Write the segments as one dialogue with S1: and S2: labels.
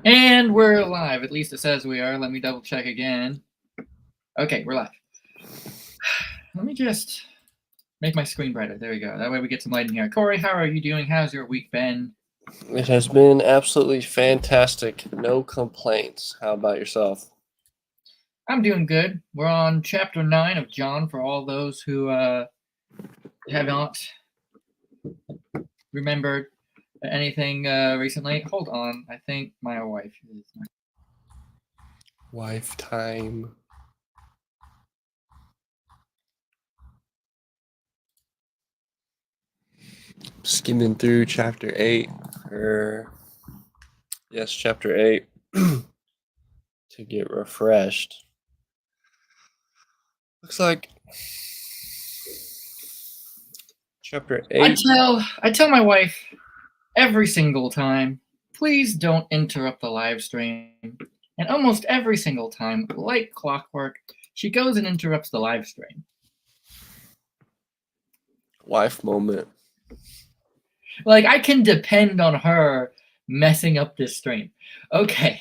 S1: And we're live. At least it says we are. Let me double check again. Okay, we're live. Let me just make my screen brighter. There we go. That way we get some light in here. Corey, how are you doing? How's your week been?
S2: It has been absolutely fantastic. No complaints. How about yourself?
S1: I'm doing good. We're on chapter 9 of John for all those who have not remembered anything recently. Hold on. I think my wife is...
S2: Wife time. Skimming through chapter 8. Chapter 8. To get refreshed. Looks like chapter 8.
S1: I tell my wife every single time, please don't interrupt the live stream. And almost every single time, like clockwork, she goes and interrupts the live stream.
S2: Wife moment.
S1: Like, I can depend on her messing up this stream. Okay.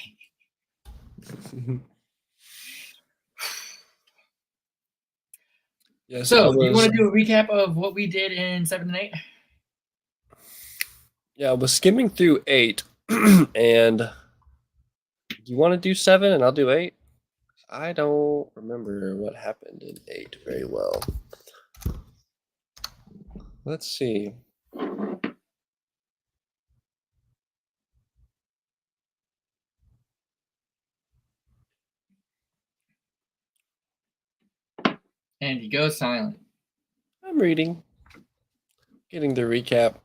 S2: Yes,
S1: so, do you want to do a recap of what we did in 7 and 8?
S2: Yeah, I was skimming through 8, and do you want to do 7 and I'll do 8? I don't remember what happened in 8 very well. Let's see.
S1: And he goes silent.
S2: I'm reading. Getting the recap.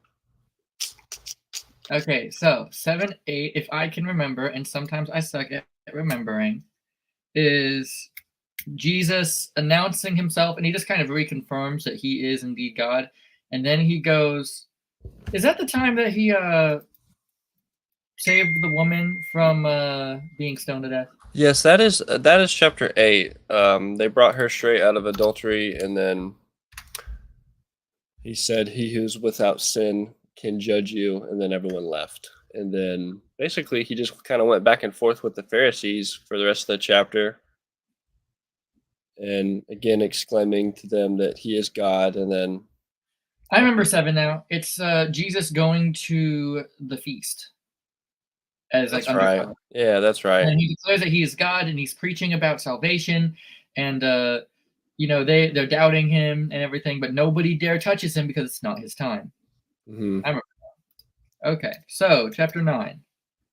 S1: Okay, so 7, 8, if I can remember, and sometimes I suck at remembering, is Jesus announcing himself, and he just kind of reconfirms that he is indeed God. And then he goes, is that the time that he saved the woman from being stoned to death?
S2: Yes, that is chapter 8. They brought her straight out of adultery, and then he said, "He who's without sin can judge you," and then everyone left. And then basically he just kind of went back and forth with the Pharisees for the rest of the chapter. And again, exclaiming to them that he is God. And then
S1: I remember 7 now. It's Jesus going to the feast. As
S2: that's
S1: like
S2: right.
S1: undercover.
S2: Yeah, that's right.
S1: And he declares that he is God, and he's preaching about salvation. And they're doubting him and everything, but nobody dare touches him because it's not his time.
S2: Mm-hmm.
S1: I remember that. Okay, so chapter 9.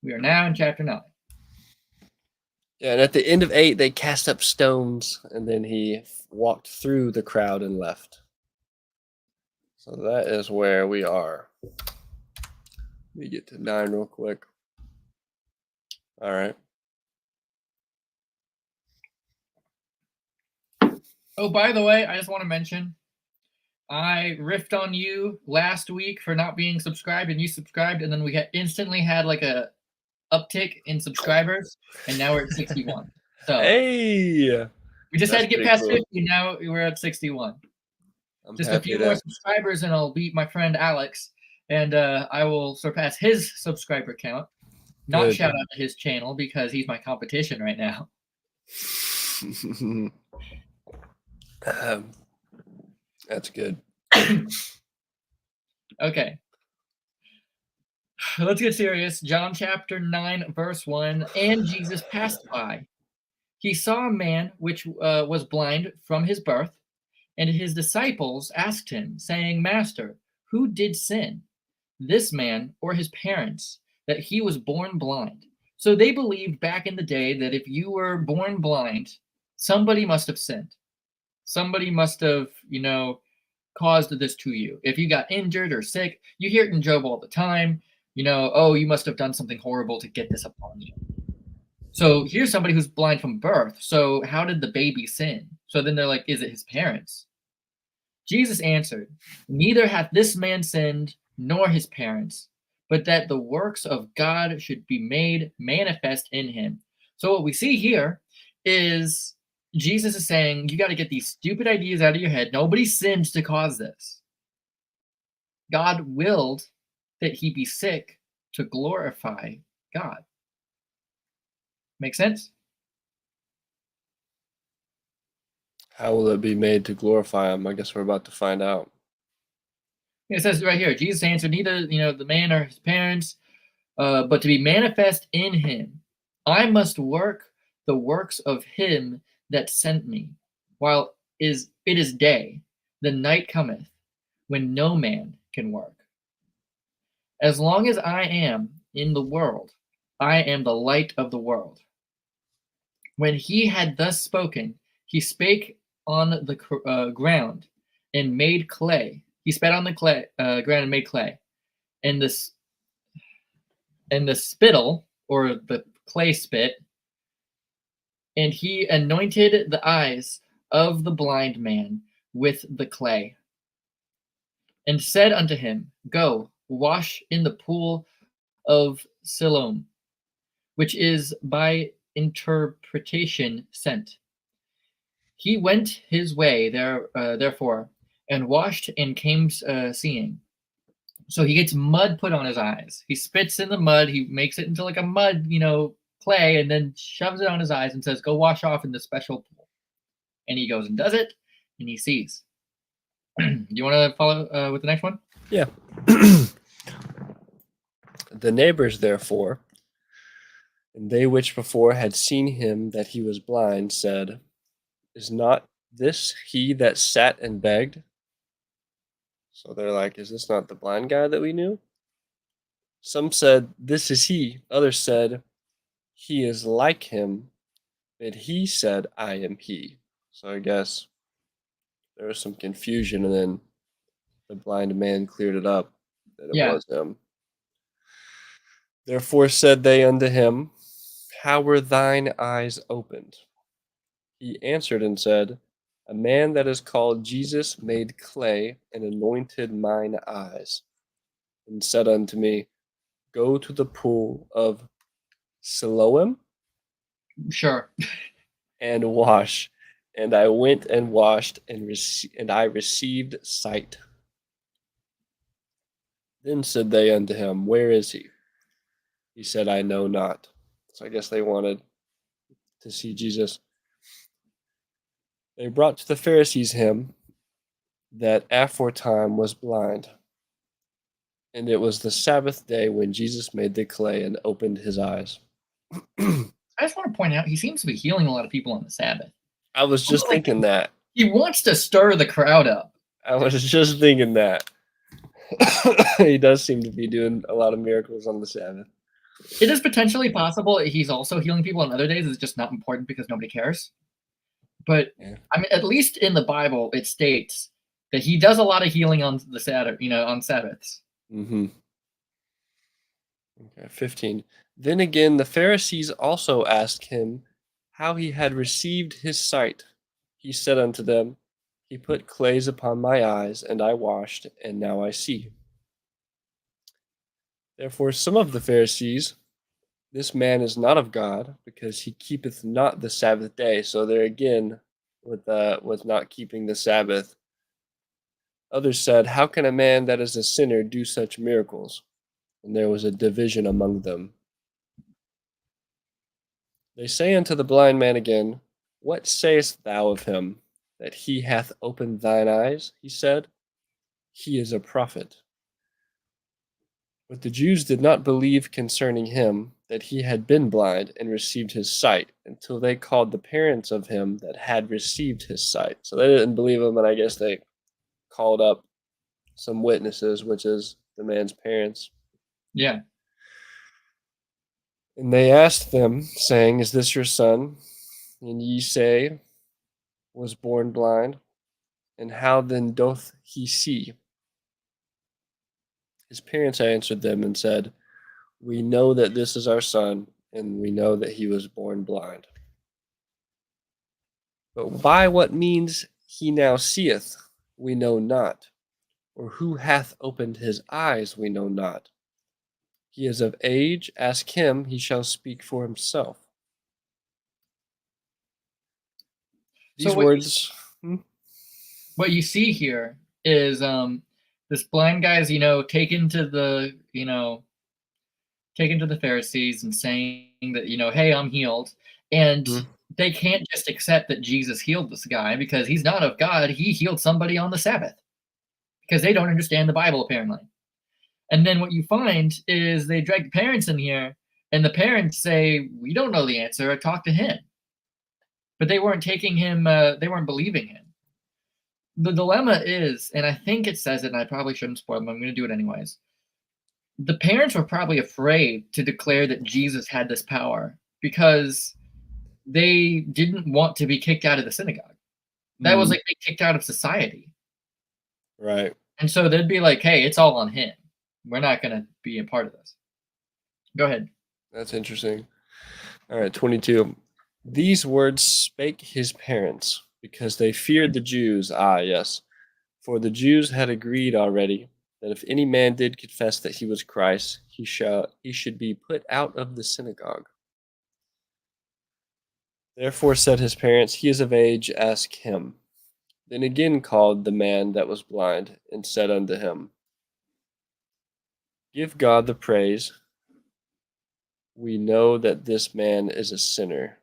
S1: We are now in chapter 9.
S2: Yeah, and at the end of 8, they cast up stones, and then he walked through the crowd and left. So that is where we are. Let me get to 9 real quick. All right.
S1: Oh, by the way, I just want to mention, I riffed on you last week for not being subscribed, and you subscribed, and then we instantly had like a uptick in subscribers, and now we're at 61. So
S2: hey,
S1: we just had to get past 50. Now we're at 61. Just a few more subscribers, and I'll beat my friend Alex, and I will surpass his subscriber count. Not shout out to his channel because he's my competition right now.
S2: That's good.
S1: Okay. Let's get serious. John chapter 9, verse 1. And Jesus passed by. He saw a man which was blind from his birth, and his disciples asked him, saying, Master, who did sin, this man or his parents, that he was born blind? So they believed back in the day that if you were born blind, somebody must have sinned. Somebody must have, caused this to you. If you got injured or sick, you hear it in Job all the time, oh, you must have done something horrible to get this upon you. So here's somebody who's blind from birth. So how did the baby sin? So then they're like, is it his parents? Jesus answered, neither hath this man sinned, nor his parents, but that the works of God should be made manifest in him. So what we see here is Jesus is saying, you got to get these stupid ideas out of your head. Nobody sinned to cause this. God willed that he be sick to glorify God. Make sense?
S2: How will it be made to glorify him? I guess we're about to find out.
S1: It says right here, Jesus answered, neither the man or his parents, but to be manifest in him. I must work the works of him that sent me, while it is day, the night cometh, when no man can work. As long as I am in the world, I am the light of the world. When he had thus spoken, he spake on the ground and made clay. He spat on the ground and made clay. And the spittle, or the clay spit, and he anointed the eyes of the blind man with the clay, and said unto him, Go, wash in the pool of Siloam, which is by interpretation sent. He went his way therefore, and washed and came seeing. So he gets mud put on his eyes. He spits in the mud. He makes it into like a mud, clay, and then shoves it on his eyes and says, "Go wash off in the special pool." And he goes and does it, and he sees. Do you want to follow with the next one?
S2: Yeah. The neighbors, therefore, and they which before had seen him that he was blind, said, Is not this he that sat and begged? So they're like, Is this not the blind guy that we knew? Some said, This is he. Others said, He is like him. But he said, I am he. So I guess there was some confusion, and then the blind man cleared it up that it
S1: Yeah.
S2: was him. Therefore said they unto him, How were thine eyes opened? He answered and said, A man that is called Jesus made clay and anointed mine eyes, and said unto me, Go to the pool of Siloam
S1: Sure.
S2: and wash. And I went and washed, and I received sight. Then said they unto him, Where is he? He said, I know not. So I guess they wanted to see Jesus. They brought to the Pharisees him that aforetime was blind. And it was the Sabbath day when Jesus made the clay and opened his eyes.
S1: I just want to point out he seems to be healing a lot of people on the Sabbath.
S2: I was just thinking that.
S1: He wants to stir the crowd up.
S2: I was just thinking that. He does seem to be doing a lot of miracles on the Sabbath.
S1: It is potentially possible he's also healing people on other days. It's just not important because nobody cares. But
S2: Yeah.
S1: I mean, at least in the Bible, it states that he does a lot of healing on the Sabbath, on Sabbaths.
S2: Mm-hmm. Okay, 15. Then again, the Pharisees also asked him how he had received his sight. He said unto them, He put clays upon my eyes, and I washed, and now I see. Therefore some of the Pharisees, This man is not of God, because he keepeth not the Sabbath day. So there again, with not keeping the Sabbath. Others said, How can a man that is a sinner do such miracles? And there was a division among them. They say unto the blind man again, What sayest thou of him, that he hath opened thine eyes? He said, He is a prophet. But the Jews did not believe concerning him that he had been blind and received his sight, until they called the parents of him that had received his sight. So they didn't believe him, and I guess they called up some witnesses, which is the man's parents.
S1: Yeah.
S2: And they asked them, saying, Is this your son? And ye say, Was born blind? And how then doth he see? His parents answered them and said, We know that this is our son, and we know that he was born blind. But by what means he now seeth, we know not, or who hath opened his eyes, we know not. He is of age, ask him, he shall speak for himself. These
S1: So
S2: words.
S1: what you see here is This blind guy is, taken to the, taken to the Pharisees and saying that, hey, I'm healed. And
S2: Mhm.
S1: they can't just accept that Jesus healed this guy because he's not of God. He healed somebody on the Sabbath because they don't understand the Bible, apparently. And then what you find is they drag the parents in here, and the parents say, we don't know the answer. Talk to him. But they weren't taking him, they weren't believing him. The dilemma is, and I think it says it, and I probably shouldn't spoil them, I'm going to do it anyways. The parents were probably afraid to declare that Jesus had this power because they didn't want to be kicked out of the synagogue. That was
S2: Mhm.
S1: like being kicked out of society.
S2: Right.
S1: And so they'd be like, hey, it's all on him. We're not going to be a part of this. Go ahead.
S2: That's interesting. All right, 22. These words spake his parents because they feared the Jews. Ah, yes. For the Jews had agreed already that if any man did confess that he was Christ, he should be put out of the synagogue. Therefore said his parents, He is of age, ask him. Then again called the man that was blind, and said unto him, Give God the praise. We know that this man is a sinner.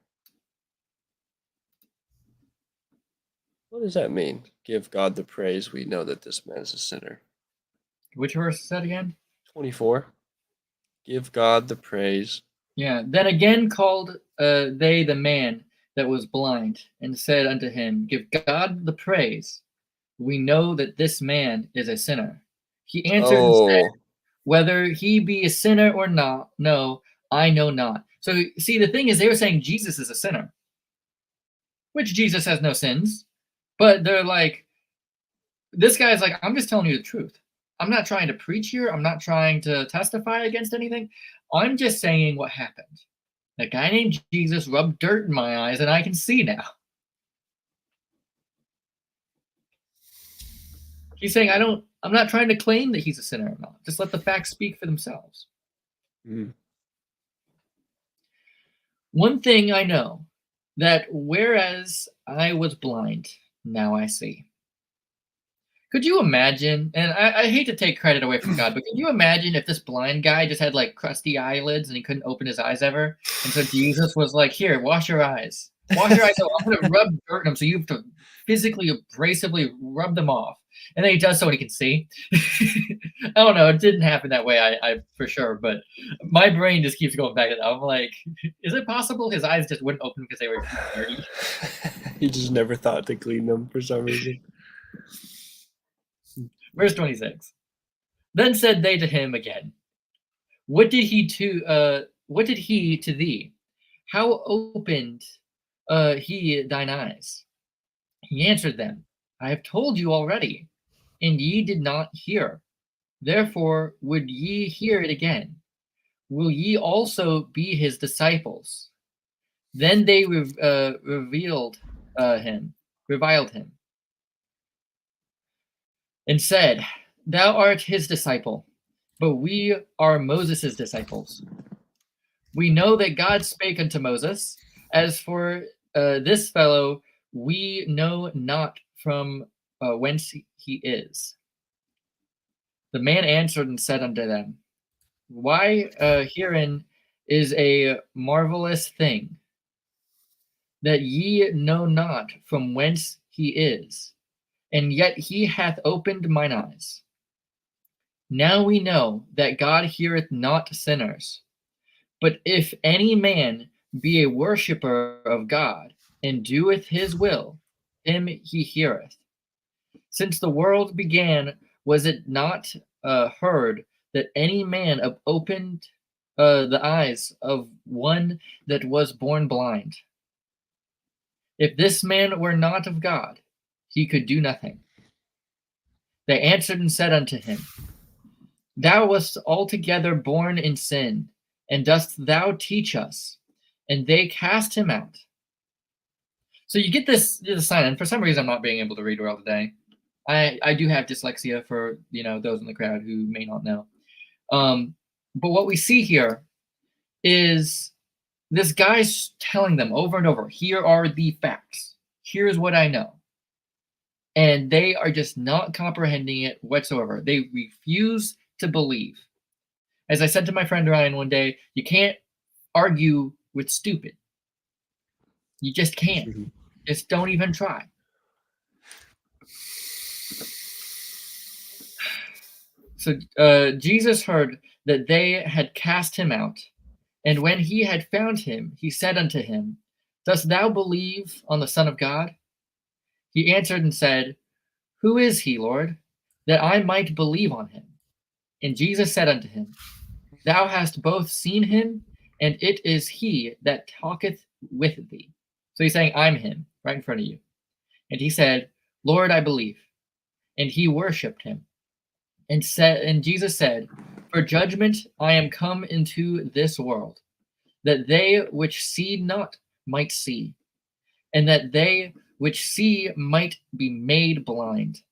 S2: What does that mean? Give God the praise. We know that this man is a sinner.
S1: Which verse is that again?
S2: 24. Give God the praise.
S1: Yeah. Then again called they the man that was blind and said unto him, Give God the praise. We know that this man is a sinner. He answered and said,
S2: Oh,
S1: Whether he be a sinner or not, no, I know not. So, see, the thing is, they were saying Jesus is a sinner, which Jesus has no sins. But they're like, this guy's like, I'm just telling you the truth. I'm not trying to preach here. I'm not trying to testify against anything. I'm just saying what happened. A guy named Jesus rubbed dirt in my eyes, and I can see now. He's saying, I'm not trying to claim that he's a sinner or not. Just let the facts speak for themselves.
S2: mm.
S1: One thing I know, that whereas I was blind, now I see. Could you imagine, and I hate to take credit away from God, but can you imagine if this blind guy just had like crusty eyelids and he couldn't open his eyes ever? And so Jesus was like, Here, wash your eyes. Wash your eyes out. I'm going to rub dirt in them so you have to physically, abrasively rub them off. And then he does so and he can see. I don't know. It didn't happen that way, I for sure. But my brain just keeps going back to that. I'm like, is it possible his eyes just wouldn't open because they were dirty?
S2: He just never thought to clean them for some reason.
S1: Verse 26. Then said they to him again, What did he to thee? How opened he thine eyes? He answered them, I have told you already, and ye did not hear. Therefore would ye hear it again? Will ye also be his disciples? Then they reviled him, and said, Thou art his disciple, but we are Moses' disciples. We know that God spake unto Moses. As for this fellow, we know not from whence he is. The man answered and said unto them, Why herein is a marvelous thing, that ye know not from whence he is, and yet he hath opened mine eyes. Now we know that God heareth not sinners. But if any man be a worshipper of God, and doeth his will, him he heareth. Since the world began, was it not heard that any man opened the eyes of one that was born blind? If this man were not of God, he could do nothing. They answered and said unto him, Thou wast altogether born in sin, and dost thou teach us? And they cast him out. So you get this sign, and for some reason I'm not being able to read well today. I do have dyslexia for those in the crowd who may not know. But what we see here is this guy's telling them over and over, here are the facts. Here's what I know. and they are just not comprehending it whatsoever. They refuse to believe. As I said to my friend Ryan one day, you can't argue with stupid. You just can't. Just don't even try. So Jesus heard that they had cast him out, and when he had found him, he said unto him, Dost thou believe on the Son of God? He answered and said, Who is he, Lord, that I might believe on him? And Jesus said unto him, Thou hast both seen him, and it is he that talketh with thee. So he's saying, I'm him, right in front of you. And he said, Lord, I believe. And he worshipped him. And Jesus said, For judgment I am come into this world, that they which see not might see, and that they which see might be made blind.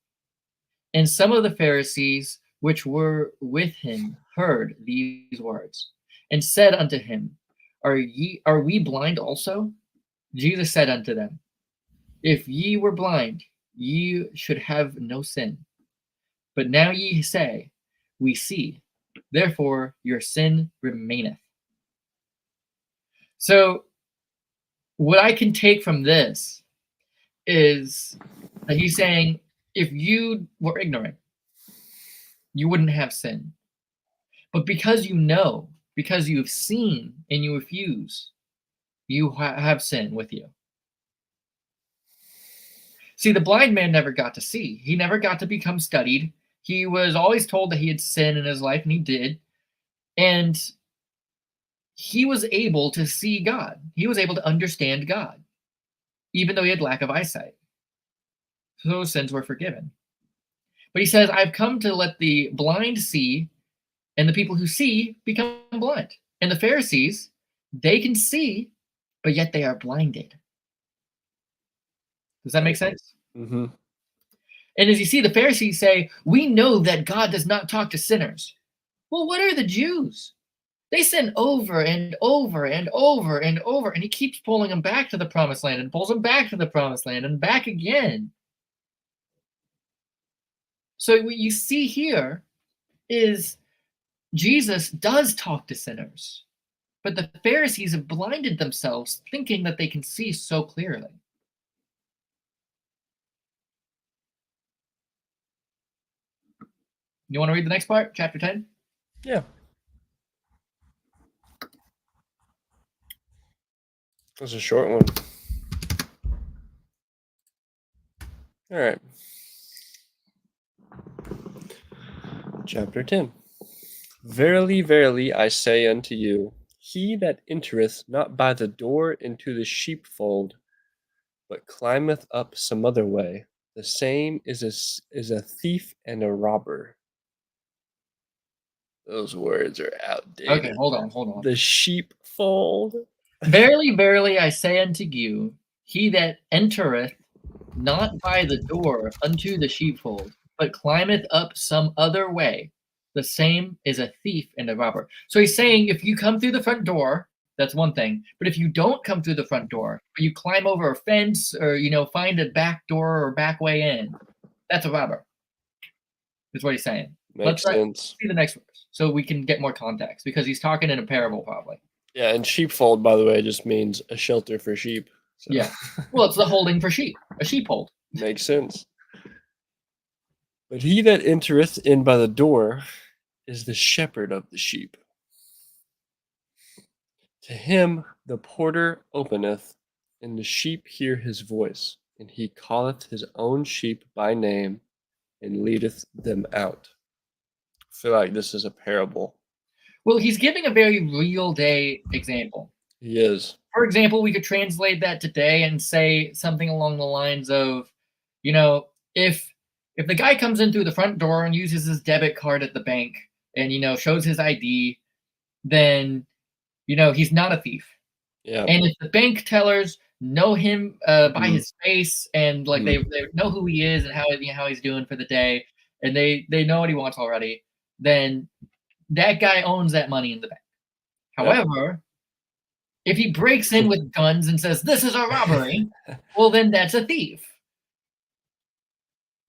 S1: And some of the Pharisees which were with him heard these words, and said unto him, Are we blind also? Jesus said unto them, If ye were blind, ye should have no sin. But now ye say, We see, therefore your sin remaineth. So, what I can take from this is that he's saying, if you were ignorant, you wouldn't have sin. But because you know, because you've seen and you refuse, you have sin with you. See, the blind man never got to see. He never got to become studied. He was always told that he had sin in his life, and he did. And he was able to see God. He was able to understand God, even though he had lack of eyesight. So those sins were forgiven. But he says, I've come to let the blind see, and the people who see become blind. And the Pharisees, they can see, but yet they are blinded. Does that make sense?
S2: Mm-hmm.
S1: And as you see, the Pharisees say, we know that God does not talk to sinners. Well, what are the Jews? They sin over and over and over and over, and he keeps pulling them back to the promised land and pulls them back to the promised land and back again. So what you see here is Jesus does talk to sinners, but the Pharisees have blinded themselves thinking that they can see so clearly. You want to read the next part, chapter 10?
S2: Yeah. That's a short one. All right. Chapter 10. Verily, verily, I say unto you, he that entereth not by the door into the sheepfold, but climbeth up some other way, the same is a thief and a robber. Those words are outdated.
S1: Okay, hold on.
S2: The sheepfold.
S1: Verily, verily, I say unto you, he that entereth not by the door unto the sheepfold, but climbeth up some other way, the same is a thief and a robber. So he's saying if you come through the front door, that's one thing. But if you don't come through the front door, but you climb over a fence or, find a back door or back way in, that's a robber. Is what he's saying.
S2: Makes sense.
S1: See the next verse so we can get more context because he's talking in a parable probably.
S2: Yeah, and sheepfold, by the way, just means a shelter for sheep. So.
S1: Yeah. Well, it's the holding for sheep, a sheepfold.
S2: Makes sense. But he that entereth in by the door is the shepherd of the sheep. To him the porter openeth, and the sheep hear his voice, and he calleth his own sheep by name, and leadeth them out. I feel like this is a parable.
S1: Well, he's giving a very real day example.
S2: He is.
S1: For example, we could translate that today and say something along the lines of, if the guy comes in through the front door and uses his debit card at the bank and, shows his ID, then, he's not a thief.
S2: Yeah.
S1: And if the bank tellers know him by his face and they know who he is and how he's doing for the day, and they know what he wants already, then that guy owns that money in the bank. However, if he breaks in with guns and says, this is a robbery, well, then that's a thief.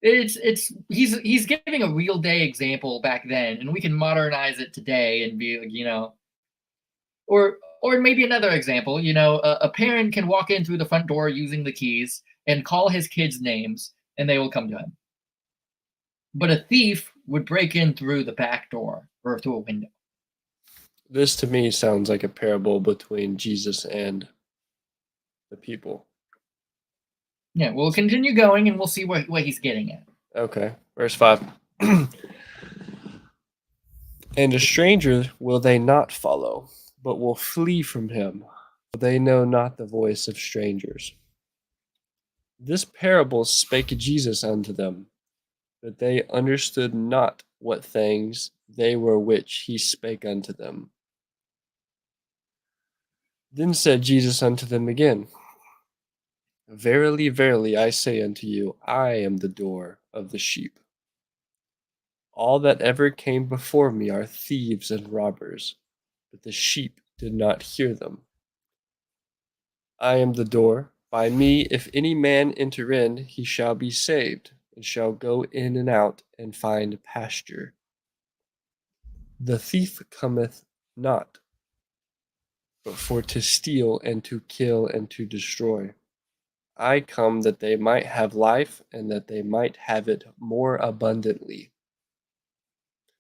S1: He's giving a real day example back then, and we can modernize it today and be like, or maybe another example, a parent can walk in through the front door using the keys and call his kids names, and they will come to him. But a thief would break in through the back door or through a window.
S2: This to me sounds like a parable between Jesus and the people.
S1: Yeah, we'll continue going and we'll see what he's getting at.
S2: Okay, verse 5. And a stranger will they not follow, but will flee from him, for they know not the voice of strangers. This parable spake Jesus unto them, but they understood not what things they were which he spake unto them. Then said Jesus unto them again, Verily, verily, I say unto you, I am the door of the sheep. All that ever came before me are thieves and robbers, but the sheep did not hear them. I am the door. By me, if any man enter in, he shall be saved, and shall go in and out, and find pasture. The thief cometh not, but for to steal, and to kill, and to destroy. I come that they might have life, and that they might have it more abundantly.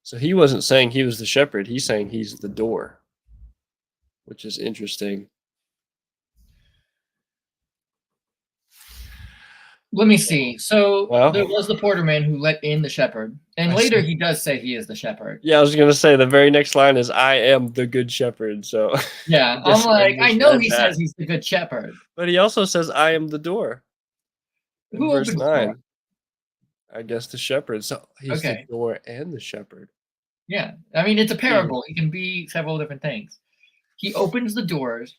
S2: So he wasn't saying he was the shepherd, he's saying he's the door, which is interesting.
S1: Let me see. So
S2: Well,
S1: there was the porterman who let in the shepherd, and later he does say he is the shepherd.
S2: Yeah, I was gonna say the very next line is "I am the good shepherd." So
S1: Yeah,
S2: I
S1: I'm
S2: guess I
S1: like, I know
S2: misread
S1: he
S2: that.
S1: says he's the good shepherd.
S2: But he also says, "I am the door" in
S1: Who
S2: verse
S1: opens the door?
S2: 9. I guess the shepherd. So he's the
S1: Okay.
S2: door and the shepherd.
S1: Yeah. I mean, it's a
S2: Hmm.
S1: parable. He can be several different things. He opens the doors.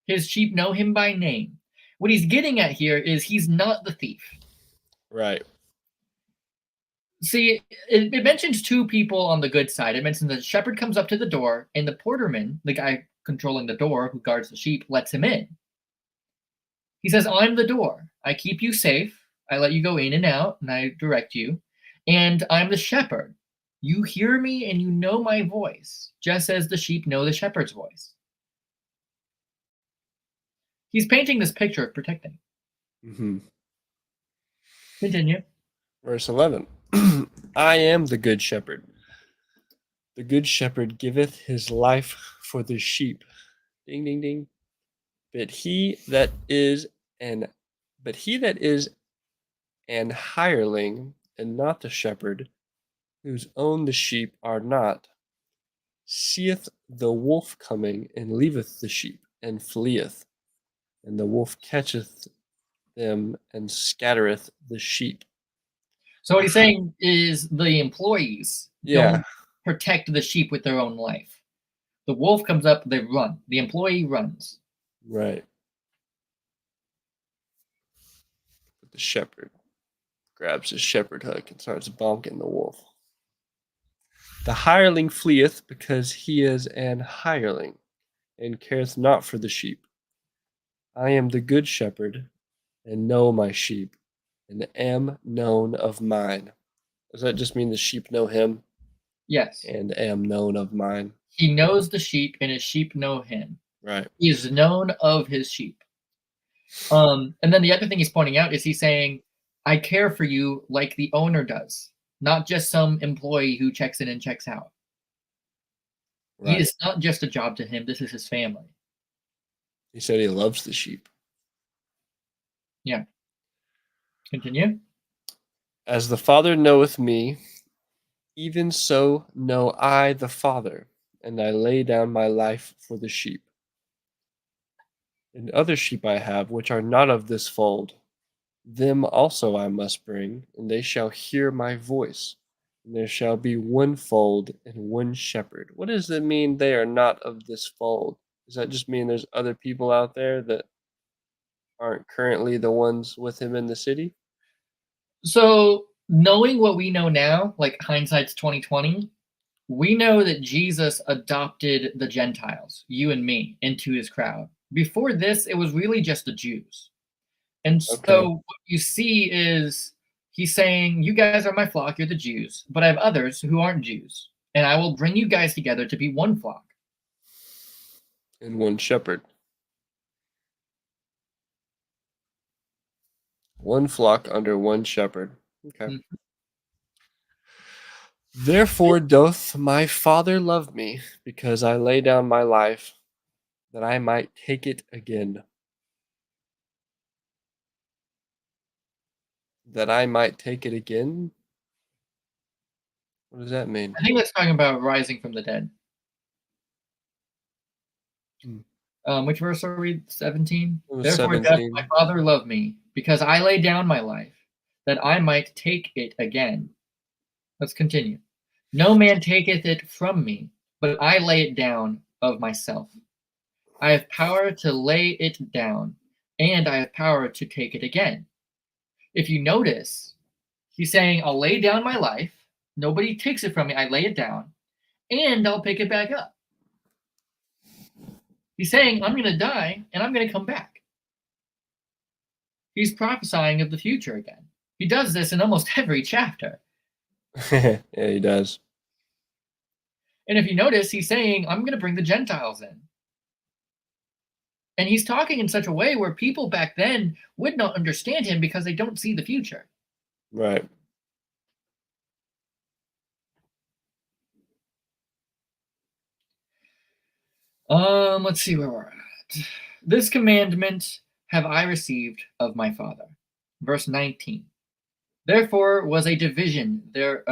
S1: His sheep know him by name. What he's getting at here is he's not the thief.
S2: Right.
S1: See, it mentions two people on the good side. It mentions the shepherd comes up to the door, and the porterman, the guy controlling the door who guards the sheep, lets him in. He says, I'm the door. I keep you safe. I let you go in and out, and I direct you. And I'm the shepherd. You hear me and you know my voice, just as the sheep know the shepherd's voice. He's painting this picture of protecting.
S2: Hmm.
S1: Continue.
S2: Verse 11. I am the good shepherd. The good shepherd giveth his life for the sheep. Ding ding ding. But he that is an but he that is an hireling and not the shepherd, whose own the sheep are not, seeth the wolf coming, and leaveth the sheep, and fleeth. And the wolf catcheth them, and scattereth the sheep.
S1: So what he's saying is the employees
S2: Yeah,
S1: don't protect the sheep with their own life. The wolf comes up, they run. The employee runs.
S2: right. But the shepherd grabs his shepherd hook and starts bonking the wolf. The hireling fleeth because he is an hireling, and careth not for the sheep. I am the good shepherd, and know my sheep, and am known of mine. Does that just mean the sheep know him
S1: Yes.
S2: and am known of mine?
S1: He knows the sheep and his sheep know him.
S2: Right.
S1: He is known of his sheep. And then the other thing he's pointing out is he's saying, I care for you like the owner does, not just some employee who checks in and checks out. He
S2: Right.
S1: is not just a job to him, this is his family.
S2: He said he loves the sheep.
S1: Yeah. Continue.
S2: As the Father knoweth me, even so know I the Father, and I lay down my life for the sheep. And other sheep I have, which are not of this fold, them also I must bring, and they shall hear my voice. And there shall be one fold and one shepherd. What does it mean they are not of this fold? Does that just mean there's other people out there that aren't currently the ones with him in the city?
S1: So knowing what we know now, like hindsight's 2020, we know that Jesus adopted the Gentiles, you and me, into his crowd. Before this, it was really just the Jews. And
S2: Okay.
S1: so what you see is He's saying, you guys are my flock, you're the Jews, but I have others who aren't Jews, and I will bring you guys together to be one flock.
S2: And one shepherd. One flock under one shepherd. Okay.
S1: Mm.
S2: Therefore doth my Father love me, because I lay down my life, that I might take it again. That I might take it again? What does that mean?
S1: I think that's talking about rising from the dead. Which verse are we? 17?
S2: It was
S1: Therefore doth
S2: 17.
S1: my Father love me, because I lay down my life, that I might take it again. Let's continue. No man taketh it from me, but I lay it down of myself. I have power to lay it down, and I have power to take it again. If you notice, he's saying, I'll lay down my life. Nobody takes it from me. I lay it down, and I'll pick it back up. He's saying, I'm going to die, and I'm going to come back. He's prophesying of the future again. He does this in almost every chapter.
S2: Yeah, he does.
S1: And if you notice, he's saying, I'm going to bring the Gentiles in. And he's talking in such a way where people back then would not understand him because they don't see the future.
S2: Right.
S1: Let's see where we're at. This commandment have I received of my Father. Verse 19. Therefore was a division there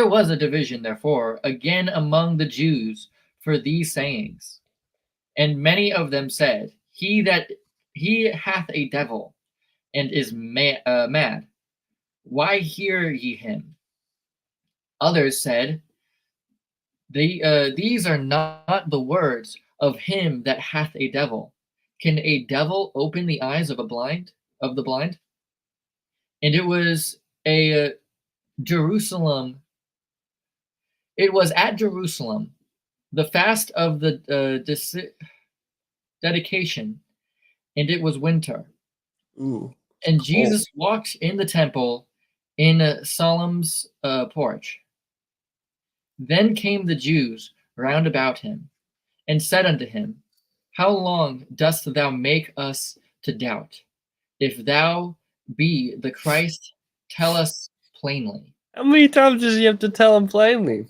S1: was a division, therefore, again among the Jews for these sayings. And many of them said, He hath a devil, and is mad. Why hear ye him? Others said, These are not the words of him that hath a devil. Can a devil open the eyes of the blind? And it was Jerusalem. It was at Jerusalem, the fast of the dedication, and it was winter.
S2: Ooh.
S1: And Jesus walked in the temple in Solomon's porch. Then came the Jews round about him, and said unto him, How long dost thou make us to doubt? If thou be the Christ, tell us plainly.
S2: How many times does he have to tell him plainly?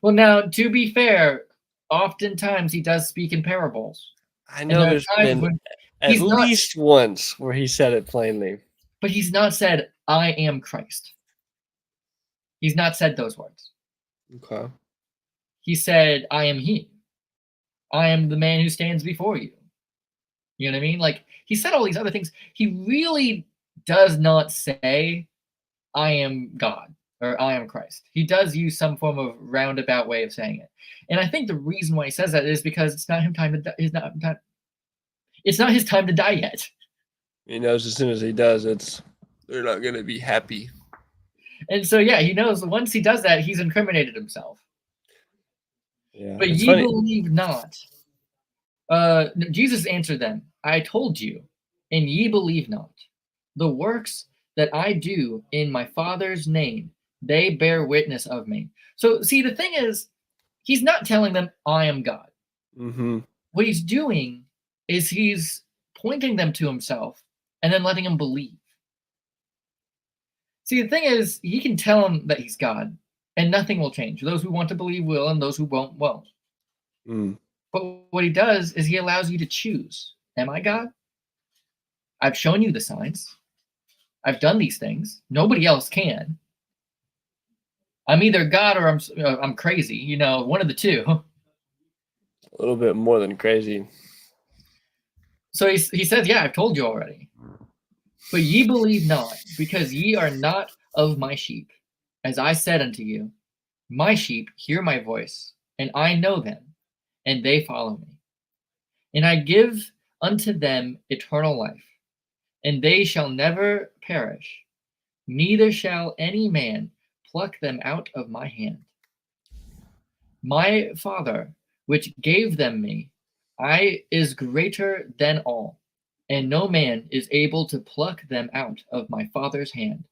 S1: Well, now, to be fair, oftentimes he does speak in parables.
S2: I know there's been at least once where he said it plainly.
S1: But he's not said, I am Christ. He's not said those words.
S2: Okay.
S1: He said, I am he. I am the man who stands before you. You know what I mean? Like, he said all these other things. He really does not say, I am God or I am Christ. He does use some form of roundabout way of saying it. And I think the reason why he says that is because it's not it's not his time to die yet.
S2: He knows as soon as he does, they're not going to be happy.
S1: And so, yeah, he knows once he does that, he's incriminated himself.
S2: Yeah,
S1: but ye believe not. Jesus answered them, I told you, and ye believe not. The works that I do in my Father's name, they bear witness of me. So, see, the thing is, he's not telling them, I am God.
S2: Mm-hmm.
S1: What he's doing is he's pointing them to himself and then letting them believe. See, the thing is, he can tell them that he's God, and nothing will change. Those who want to believe will, and those who won't.
S2: Mm.
S1: But what he does is he allows you to choose. Am I God? I've shown you the signs. I've done these things. Nobody else can. I'm either God or I'm crazy. One of the two.
S2: A little bit more than crazy.
S1: So he says, yeah, I've told you already. But ye believe not, because ye are not of my sheep. As I said unto you, my sheep hear my voice, and I know them, and they follow me. And I give unto them eternal life, and they shall never perish, neither shall any man pluck them out of my hand. My Father, which gave them me, is greater than all, and no man is able to pluck them out of my Father's hand.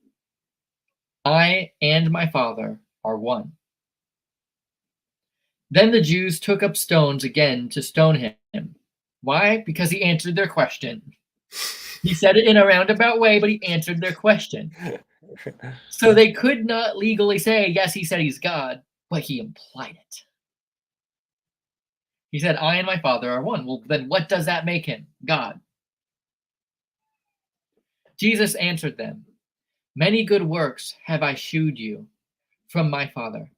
S1: I and my Father are one." Then the Jews took up stones again to stone him. Why? Because he answered their question. He said it in a roundabout way, but he answered their question. So they could not legally say, yes, he said he's God, but he implied it. He said, I and my Father are one. Well, then what does that make him? God. Jesus answered them, "Many good works have I shewed you from my Father.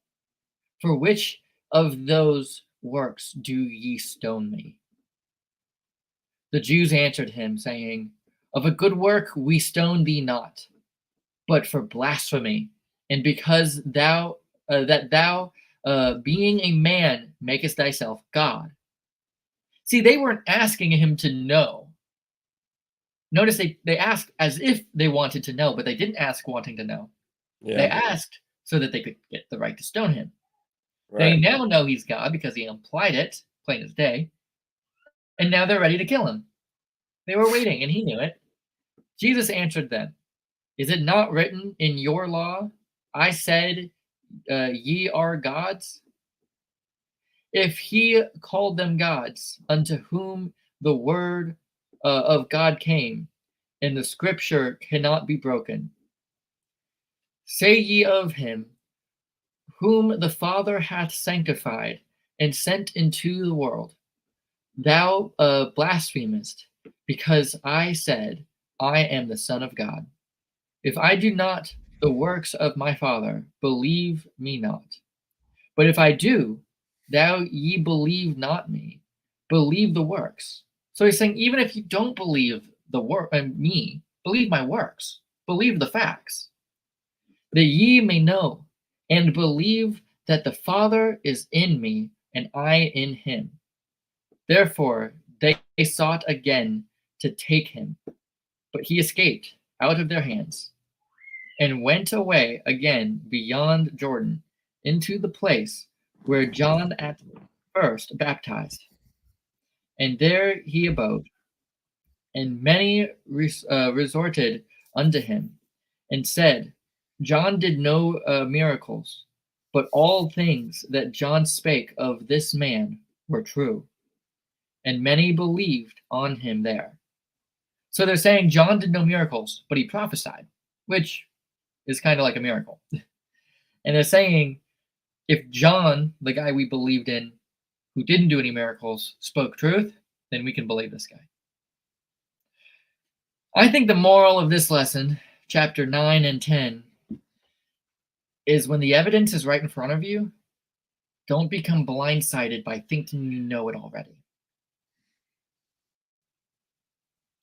S1: For which of those works do ye stone me?" The Jews answered him, saying, "Of a good work we stone thee not, but for blasphemy, and because thou being a man makest thyself God." See, they weren't asking him to know. Notice they asked as if they wanted to know, but they didn't ask wanting to know. They
S2: Yeah.
S1: asked so that they could get the right to stone him. They
S2: Right.
S1: now know he's God because he implied it, plain as day, and now they're ready to kill him. They were waiting, and he knew it. Jesus answered them, "Is it not written in your law, I said, ye are gods?" If he called them gods, unto whom the word of God came, and the scripture cannot be broken. Say ye of him, whom the Father hath sanctified and sent into the world, thou blasphemest, because I said, I am the Son of God. If I do not the works of my Father, believe me not. But if I do, thou ye believe not me, believe the works. So he's saying, even if you don't believe the work me, believe my works, believe the facts, that ye may know and believe that the Father is in me and I in him. Therefore they sought again to take him, but he escaped out of their hands, and went away again beyond Jordan into the place where John at first baptized. And there he abode. And many resorted unto him, and said, John did no miracles, but all things that John spake of this man were true. And many believed on him there. So they're saying John did no miracles, but he prophesied, which is kind of like a miracle. And they're saying, if John, the guy we believed in, who didn't do any miracles, spoke truth, then we can believe this guy. I think the moral of this lesson, chapter 9 and 10, is when the evidence is right in front of you, don't become blindsided by thinking you know it already.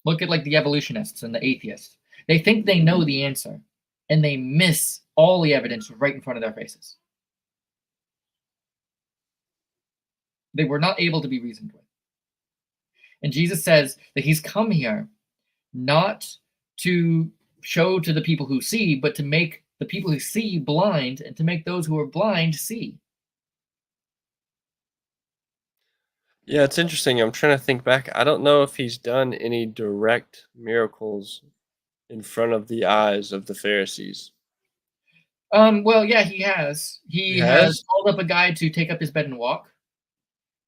S1: Look at like the evolutionists and the atheists. They think they know the answer, and they miss all the evidence right in front of their faces. They were not able to be reasoned with. And Jesus says that he's come here not to show to the people who see, but to make the people who see blind, and to make those who are blind see.
S2: Yeah, it's interesting. I'm trying to think back. I don't know if he's done any direct miracles in front of the eyes of the Pharisees.
S1: Well, yeah, he has.
S2: He
S1: He has
S2: has?
S1: called up a guy to take up his bed and walk.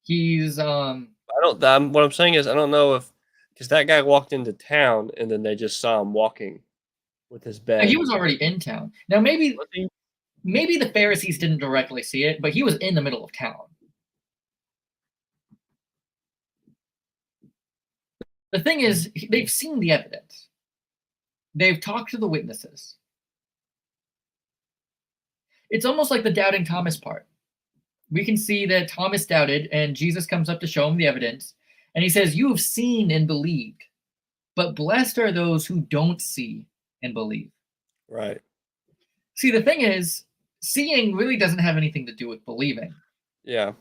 S1: He's
S2: I don't. What I'm saying is, I don't know if because that guy walked into town and then they just saw him walking with his
S1: he
S2: bed.
S1: was already in town. Now
S2: Was he?
S1: maybe the Pharisees didn't directly see it, but he was in the middle of town. The thing is, they've seen the evidence. They've talked to the witnesses. It's almost like the doubting Thomas part. We can see that Thomas doubted, and Jesus comes up to show him the evidence, and he says, "You have seen and believed, but blessed are those who don't see and believe."
S2: Right.
S1: See, the thing is, seeing really doesn't have anything to do with believing.
S2: Yeah.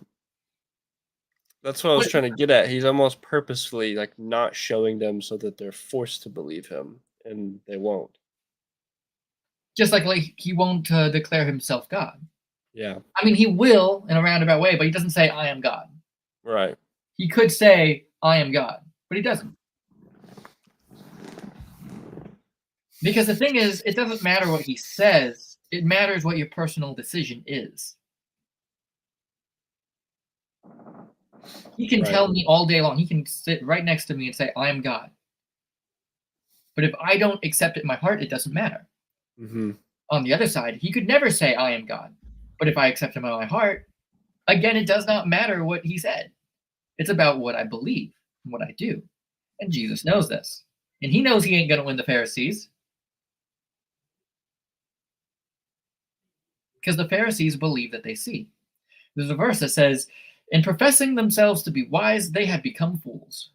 S2: That's what I was
S1: But
S2: trying to get at. He's almost purposefully like not showing them so that they're forced to believe him, and they won't.
S1: just like he won't declare himself God.
S2: Yeah.
S1: I mean, he will in a roundabout way, but he doesn't say, "I am God."
S2: Right.
S1: He could say, "I am God," but he doesn't. Because the thing is, it doesn't matter what he says, it matters what your personal decision is. He can
S2: Right.
S1: tell me all day long, he can sit right next to me and say, I am God. But if I don't accept it in my heart, it doesn't matter.
S2: Mm-hmm.
S1: On the other side, he could never say, I am God. But if I accept him in my heart, again, it does not matter what he said. It's about what I believe and what I do. And Jesus knows this. And he knows he ain't going to win the Pharisees. Because the Pharisees believe that they see. There's a verse that says, in professing themselves to be wise, they had become fools.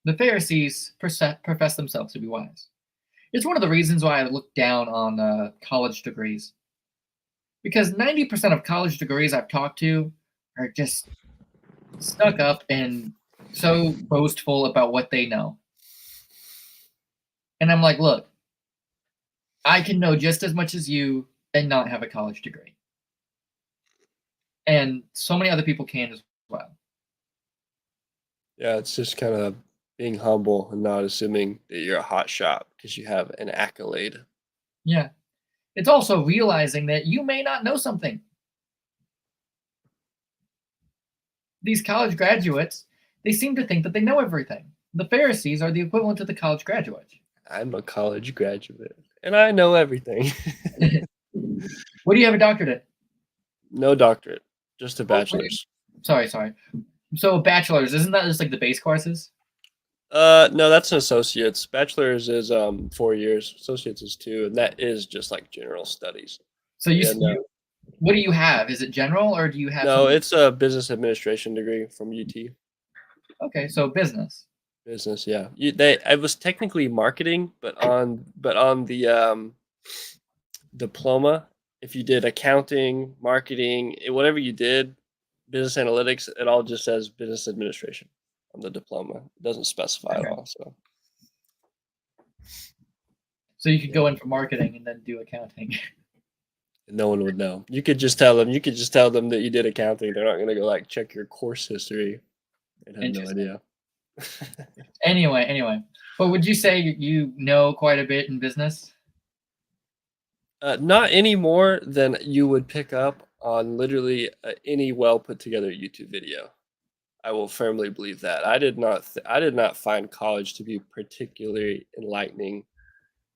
S1: The Pharisees profess themselves to be wise. It's one of the reasons why I look down on college degrees. Because 90% of college degrees I've talked to are just stuck up and so boastful about what they know. And I'm like, look, I can know just as much as you and not have a college degree. And so many other people can as well.
S2: Yeah, it's just kind of being humble and not assuming that you're a hot shot because you have an accolade.
S1: Yeah. It's also realizing that you may not know something. These college graduates, they seem to think that they know everything. The Pharisees are the equivalent of the college graduates.
S2: I'm a college graduate and I know everything.
S1: What do you have a doctorate in?
S2: No doctorate, just a
S1: What do you,
S2: bachelor's.
S1: sorry. So bachelor's, isn't that just like the base courses?
S2: No, that's an associate's. Bachelor's is 4 years. Associates is 2, and that is just like general studies.
S1: So
S2: Yeah, no,
S1: what do you have? Is it general or do you have
S2: no,
S1: something?
S2: it's a business administration degree from UT.
S1: Okay, so business.
S2: Business, yeah. I was technically marketing, but on the diploma, if you did accounting, marketing, whatever you did, business analytics, it all just says business administration on the diploma. It doesn't specify at
S1: Okay.
S2: all. So
S1: So you could
S2: yeah,
S1: go in for marketing and then do accounting.
S2: no one would know. You could just tell them. You could just tell them that you did accounting. They're not gonna go like check your course history and have no
S1: Interesting.
S2: idea.
S1: Anyway. But would you say you know quite a bit in business?
S2: Not any more than you would pick up on literally any well put together YouTube video. I will firmly believe that. I did not find college to be particularly enlightening.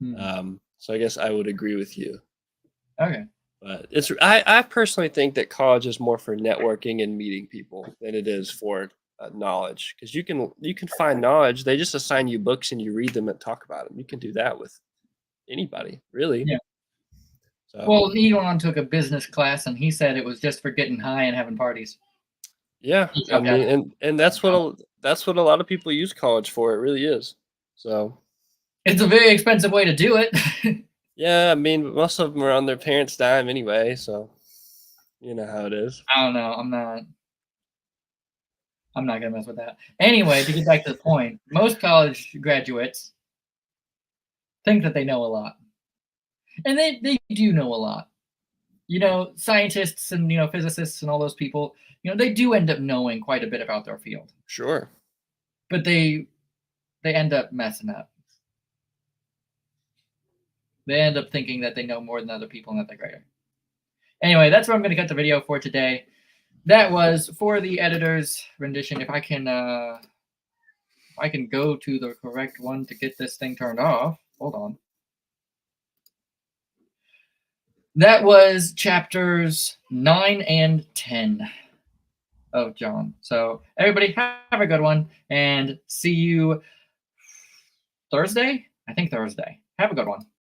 S1: Hmm.
S2: So I guess I would agree with you.
S1: Okay.
S2: But I personally think that college is more for networking and meeting people than it is for knowledge, because you can find knowledge. They just assign you books and you read them and talk about them. You can do that with anybody, really.
S1: Yeah.
S2: So
S1: Well, Elon took a business class and he said it was just for getting high and having parties.
S2: yeah,
S1: He
S2: I
S1: dropped out
S2: mean,
S1: of
S2: and that's what a lot of people use college for. It really is. So
S1: It's a very expensive way to do it.
S2: yeah, I mean, most of them are on their parents' dime anyway. So you know how it is.
S1: I don't know. I'm not gonna mess with that. Anyway, to get back to the point, most college graduates think that they know a lot. And they do know a lot. Scientists and physicists and all those people, they do end up knowing quite a bit about their field.
S2: Sure.
S1: But they end up messing up. They end up thinking that they know more than other people and that they're greater. Anyway, that's where I'm going to cut the video for today. That was for the editor's rendition. If I can go to the correct one to get this thing turned off. Hold on. That was chapters 9 and 10 of John. So everybody have a good one and see you Thursday. I think Thursday. Have a good one.